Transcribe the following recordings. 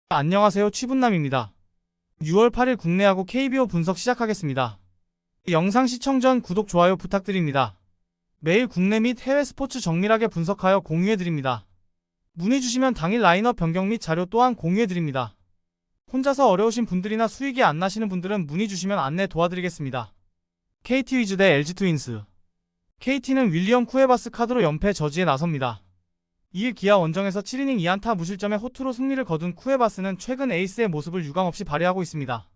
안녕하세요, 취분남입니다. 6월 8일 국내 야구 KBO 분석 시작하겠습니다. 영상 시청 전 구독, 좋아요 부탁드립니다. 매일 국내 및 해외 스포츠 정밀하게 분석하여 공유해드립니다. 문의 주시면 당일 라인업 변경 및 자료 또한 공유해드립니다. 혼자서 어려우신 분들이나 수익이 안 나시는 분들은 문의 주시면 안내 도와드리겠습니다. KT 위즈 대 LG 트윈스. KT는 윌리엄 쿠에바스 카드로 연패 저지에 나섭니다. 2일 기아 원정에서 7이닝 2안타 무실점의 호투로 승리를 거둔 쿠에바스는 최근 에이스의 모습을 유감없이 발휘하고 있습니다.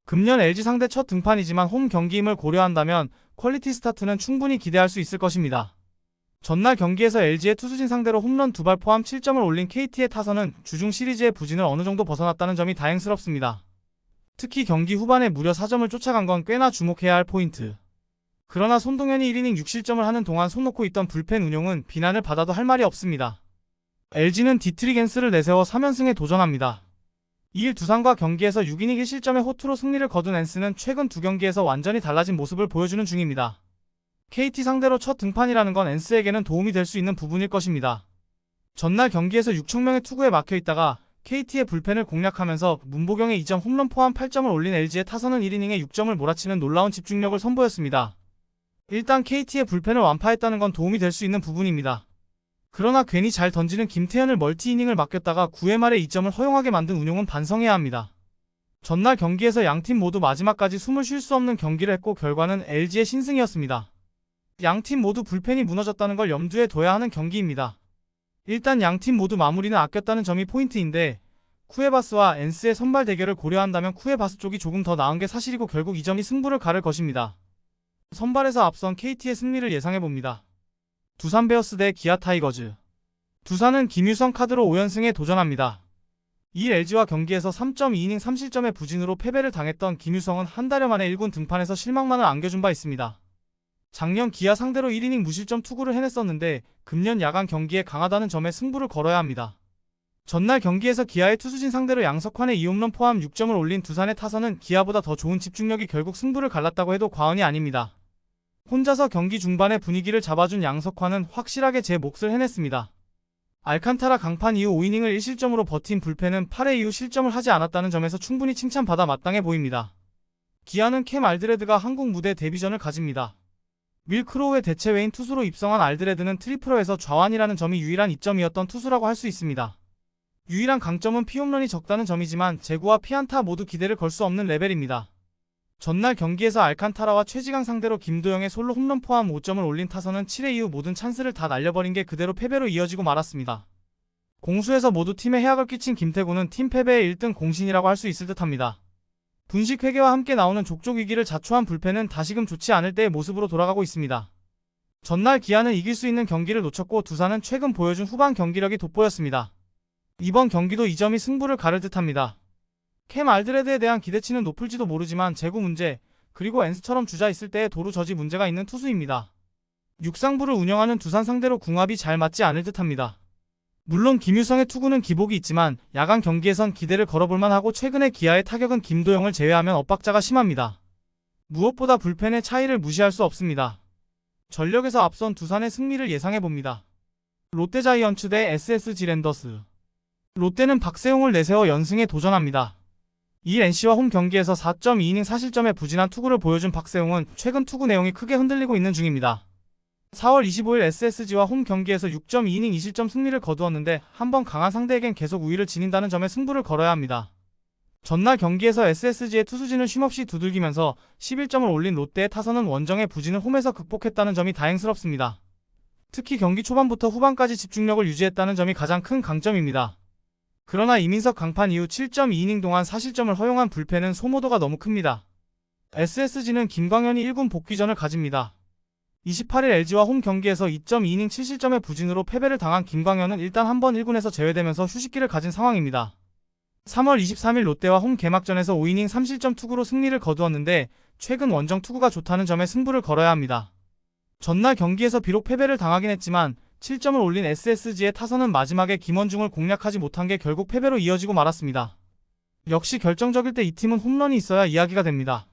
금년 LG 상대 첫 등판이지만 홈 경기임을 고려한다면 퀄리티 스타트는 충분히 기대할 수 있을 것입니다. 전날 경기에서 LG의 투수진 상대로 홈런 2발 포함 7점을 올린 KT의 타선은 주중 시리즈의 부진을 어느 정도 벗어났다는 점이 다행스럽습니다. 특히 경기 후반에 무려 4점을 쫓아간 건 꽤나 주목해야 할 포인트. 그러나 손동현이 1이닝 6실점을 하는 동안 손 놓고 있던 불펜 운용은 비난을 받아도 할 말이 없습니다. LG는 디트리겐스를 내세워 3연승에 도전합니다. 2일 두산과 경기에서 6이닝 1실점의 호투로 승리를 거둔 엔스는 최근 두 경기에서 완전히 달라진 모습을 보여주는 중입니다. KT 상대로 첫 등판이라는 건 엔스에게는 도움이 될 수 있는 부분일 것입니다. 전날 경기에서 6천명의 투구에 막혀있다가 KT의 불펜을 공략하면서 문보경의 2점 홈런 포함 8점을 올린 LG의 타선은 1이닝에 6점을 몰아치는 놀라운 집중력을 선보였습니다. 일단 KT의 불펜을 완파했다는 건 도움이 될 수 있는 부분입니다. 그러나 괜히 잘 던지는 김태현을 멀티이닝을 맡겼다가 9회 말에 2점을 허용하게 만든 운용은 반성해야 합니다. 전날 경기에서 양팀 모두 마지막까지 숨을 쉴 수 없는 경기를 했고 결과는 LG의 신승이었습니다. 양팀 모두 불펜이 무너졌다는 걸 염두에 둬야 하는 경기입니다. 일단 양팀 모두 마무리는 아꼈다는 점이 포인트인데 쿠에바스와 엔스의 선발 대결을 고려한다면 쿠에바스 쪽이 조금 더 나은 게 사실이고 결국 이 점이 승부를 가를 것입니다. 선발에서 앞선 KT의 승리를 예상해봅니다. 두산 베어스 대 기아 타이거즈. 두산은 김유성 카드로 5연승에 도전합니다. 이 LG와 경기에서 3.2이닝 3실점의 부진으로 패배를 당했던 김유성은 한 달여 만에 1군 등판에서 실망만을 안겨준 바 있습니다. 작년 기아 상대로 1이닝 무실점 투구를 해냈었는데 금년 야간 경기에 강하다는 점에 승부를 걸어야 합니다. 전날 경기에서 기아의 투수진 상대로 양석환의 2홈런 포함 6점을 올린 두산의 타선은 기아보다 더 좋은 집중력이 결국 승부를 갈랐다고 해도 과언이 아닙니다. 혼자서 경기 중반의 분위기를 잡아준 양석환은 확실하게 제 몫을 해냈습니다. 알칸타라 강판 이후 5이닝을 1실점으로 버틴 불펜은 8회 이후 실점을 하지 않았다는 점에서 충분히 칭찬받아 마땅해 보입니다. 기아는 캠 알드레드가 한국 무대 데뷔전을 가집니다. 윌 크로우의 대체외인 투수로 입성한 알드레드는 트리플러에서 좌완이라는 점이 유일한 이점이었던 투수라고 할 수 있습니다. 유일한 강점은 피홈런이 적다는 점이지만 제구와 피안타 모두 기대를 걸 수 없는 레벨입니다. 전날 경기에서 알칸타라와 최지강 상대로 김도영의 솔로 홈런 포함 5점을 올린 타선은 7회 이후 모든 찬스를 다 날려버린 게 그대로 패배로 이어지고 말았습니다. 공수에서 모두 팀에 해악을 끼친 김태구는 팀 패배의 1등 공신이라고 할 수 있을 듯합니다. 분식 회계와 함께 나오는 족족 위기를 자초한 불펜은 다시금 좋지 않을 때의 모습으로 돌아가고 있습니다. 전날 기아는 이길 수 있는 경기를 놓쳤고 두산은 최근 보여준 후반 경기력이 돋보였습니다. 이번 경기도 이 점이 승부를 가를 듯합니다. 캠 알드레드에 대한 기대치는 높을지도 모르지만 제구 문제, 그리고 엔스처럼 주자 있을 때의 도루 저지 문제가 있는 투수입니다. 육상부를 운영하는 두산 상대로 궁합이 잘 맞지 않을 듯합니다. 물론 김유성의 투구는 기복이 있지만 야간 경기에선 기대를 걸어볼만 하고 최근의 기아의 타격은 김도영을 제외하면 엇박자가 심합니다. 무엇보다 불펜의 차이를 무시할 수 없습니다. 전력에서 앞선 두산의 승리를 예상해봅니다. 롯데 자이언츠 대 SSG 랜더스. 롯데는 박세웅을 내세워 연승에 도전합니다. 이 NC와 홈 경기에서 4.2이닝 4실점의 부진한 투구를 보여준 박세웅은 최근 투구 내용이 크게 흔들리고 있는 중입니다. 4월 25일 SSG와 홈 경기에서 6.2이닝 2실점 승리를 거두었는데 한번 강한 상대에겐 계속 우위를 지닌다는 점에 승부를 걸어야 합니다. 전날 경기에서 SSG의 투수진을 쉼없이 두들기면서 11점을 올린 롯데의 타선은 원정의 부진을 홈에서 극복했다는 점이 다행스럽습니다. 특히 경기 초반부터 후반까지 집중력을 유지했다는 점이 가장 큰 강점입니다. 그러나 이민석 강판 이후 7.2이닝 동안 4실점을 허용한 불펜은 소모도가 너무 큽니다. SSG는 김광현이 1군 복귀전을 가집니다. 28일 LG와 홈 경기에서 2.2이닝 7실점의 부진으로 패배를 당한 김광현은 일단 한번 1군에서 제외되면서 휴식기를 가진 상황입니다. 3월 23일 롯데와 홈 개막전에서 5이닝 3실점 투구로 승리를 거두었는데 최근 원정 투구가 좋다는 점에 승부를 걸어야 합니다. 전날 경기에서 비록 패배를 당하긴 했지만 7점을 올린 SSG의 타선은 마지막에 김원중을 공략하지 못한 게 결국 패배로 이어지고 말았습니다. 역시 결정적일 때 이 팀은 홈런이 있어야 이야기가 됩니다.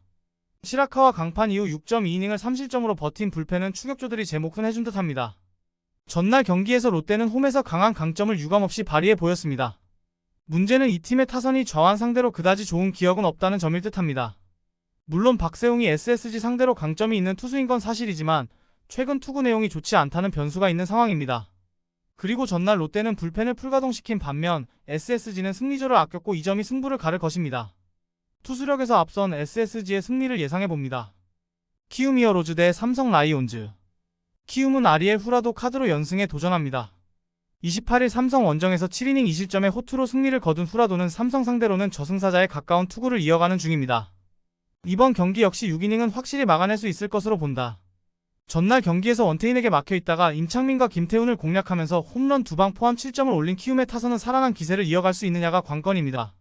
시라카와 강판 이후 6.2이닝을 3실점으로 버틴 불펜은 추격조들이 제 몫은 해준 듯합니다. 전날 경기에서 롯데는 홈에서 강한 강점을 유감없이 발휘해 보였습니다. 문제는 이 팀의 타선이 좌완 상대로 그다지 좋은 기억은 없다는 점일 듯합니다. 물론 박세웅이 SSG 상대로 강점이 있는 투수인 건 사실이지만 최근 투구 내용이 좋지 않다는 변수가 있는 상황입니다. 그리고 전날 롯데는 불펜을 풀가동시킨 반면 SSG는 승리조를 아꼈고 이 점이 승부를 가를 것입니다. 투수력에서 앞선 SSG의 승리를 예상해봅니다. 키움 히어로즈 대 삼성 라이온즈. 키움은 아리엘 후라도 카드로 연승에 도전합니다. 28일 삼성 원정에서 7이닝 2실점의 호투로 승리를 거둔 후라도는 삼성 상대로는 저승사자에 가까운 투구를 이어가는 중입니다. 이번 경기 역시 6이닝은 확실히 막아낼 수 있을 것으로 본다. 전날 경기에서 원태인에게 막혀있다가 임창민과 김태훈을 공략하면서 홈런 2방 포함 7점을 올린 키움의 타선은 살아난 기세를 이어갈 수 있느냐가 관건입니다.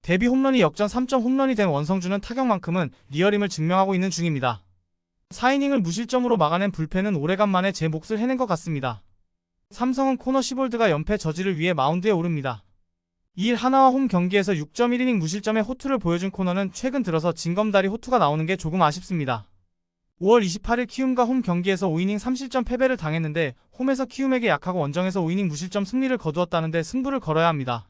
데뷔 홈런이 역전 3점 홈런이 된 원성주는 타격만큼은 리얼임을 증명하고 있는 중입니다. 4이닝을 무실점으로 막아낸 불펜은 오래간만에 제 몫을 해낸 것 같습니다. 삼성은 코너 시볼드가 연패 저지를 위해 마운드에 오릅니다. 2일 하나와 홈 경기에서 6.1이닝 무실점의 호투를 보여준 코너는 최근 들어서 징검다리 호투가 나오는 게 조금 아쉽습니다. 5월 28일 키움과 홈 경기에서 5이닝 3실점 패배를 당했는데 홈에서 키움에게 약하고 원정에서 5이닝 무실점 승리를 거두었다는데 승부를 걸어야 합니다.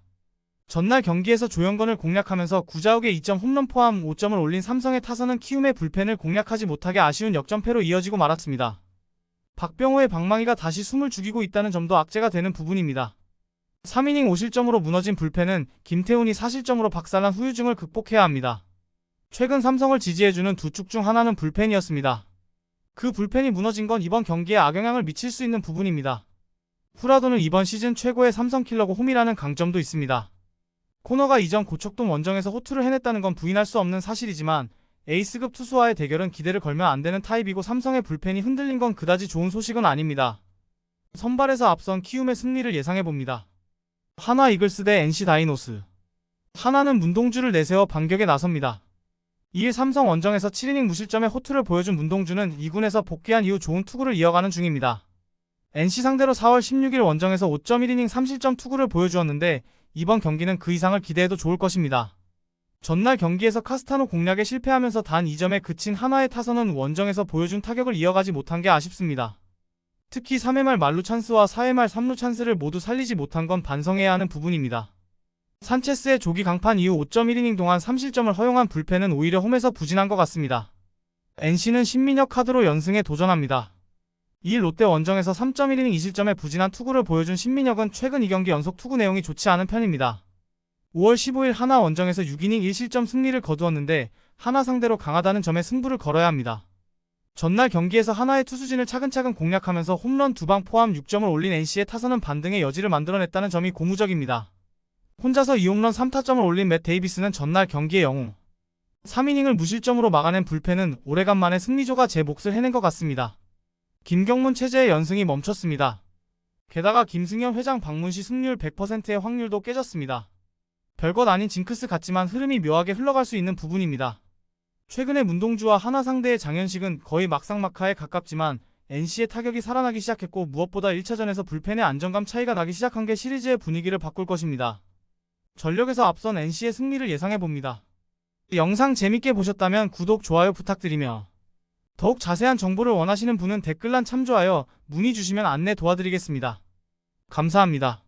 전날 경기에서 조영건을 공략하면서 9자욱의 2점 홈런 포함 5점을 올린 삼성의 타선은 키움의 불펜을 공략하지 못하게 아쉬운 역전패로 이어지고 말았습니다. 박병호의 방망이가 다시 숨을 죽이고 있다는 점도 악재가 되는 부분입니다. 3이닝 5실점으로 무너진 불펜은 김태훈이 4실점으로 박살난 후유증을 극복해야 합니다. 최근 삼성을 지지해주는 두 쪽 중 하나는 불펜이었습니다. 그 불펜이 무너진 건 이번 경기에 악영향을 미칠 수 있는 부분입니다. 후라도는 이번 시즌 최고의 삼성 킬러고 홈이라는 강점도 있습니다. 코너가 이전 고척돔 원정에서 호투를 해냈다는 건 부인할 수 없는 사실이지만 에이스급 투수와의 대결은 기대를 걸면 안 되는 타입이고 삼성의 불펜이 흔들린 건 그다지 좋은 소식은 아닙니다. 선발에서 앞선 키움의 승리를 예상해봅니다. 하나 이글스 대 NC 다이노스. 하나는 문동주를 내세워 반격에 나섭니다. 2일 삼성 원정에서 7이닝 무실점의 호투를 보여준 문동주는 2군에서 복귀한 이후 좋은 투구를 이어가는 중입니다. NC 상대로 4월 16일 원정에서 5.1이닝 3실점 투구를 보여주었는데 이번 경기는 그 이상을 기대해도 좋을 것입니다. 전날 경기에서 카스타노 공략에 실패하면서 단 2점에 그친 하나의 타선은 원정에서 보여준 타격을 이어가지 못한 게 아쉽습니다. 특히 3회 말 만루 찬스와 4회 말 3루 찬스를 모두 살리지 못한 건 반성해야 하는 부분입니다. 산체스의 조기 강판 이후 5.1이닝 동안 3실점을 허용한 불펜은 오히려 홈에서 부진한 것 같습니다. NC는 신민혁 카드로 연승에 도전합니다. 2일 롯데 원정에서 3.1이닝 2실점의 부진한 투구를 보여준 신민혁은 최근 2경기 연속 투구 내용이 좋지 않은 편입니다. 5월 15일 하나 원정에서 6이닝 1실점 승리를 거두었는데 하나 상대로 강하다는 점에 승부를 걸어야 합니다. 전날 경기에서 하나의 투수진을 차근차근 공략하면서 홈런 2방 포함 6점을 올린 NC의 타선은 반등의 여지를 만들어냈다는 점이 고무적입니다. 혼자서 2홈런 3타점을 올린 맷 데이비스는 전날 경기의 영웅. 3이닝을 무실점으로 막아낸 불펜은 오래간만에 승리조가 제 몫을 해낸 것 같습니다. 김경문 체제의 연승이 멈췄습니다. 게다가 김승현 회장 방문 시 승률 100%의 확률도 깨졌습니다. 별것 아닌 징크스 같지만 흐름이 묘하게 흘러갈 수 있는 부분입니다. 최근에 문동주와 하나 상대의 장현식은 거의 막상막하에 가깝지만 NC의 타격이 살아나기 시작했고 무엇보다 1차전에서 불펜의 안정감 차이가 나기 시작한 게 시리즈의 분위기를 바꿀 것입니다. 전력에서 앞선 NC의 승리를 예상해봅니다. 영상 재밌게 보셨다면 구독, 좋아요 부탁드리며 더욱 자세한 정보를 원하시는 분은 댓글란 참조하여 문의 주시면 안내 도와드리겠습니다. 감사합니다.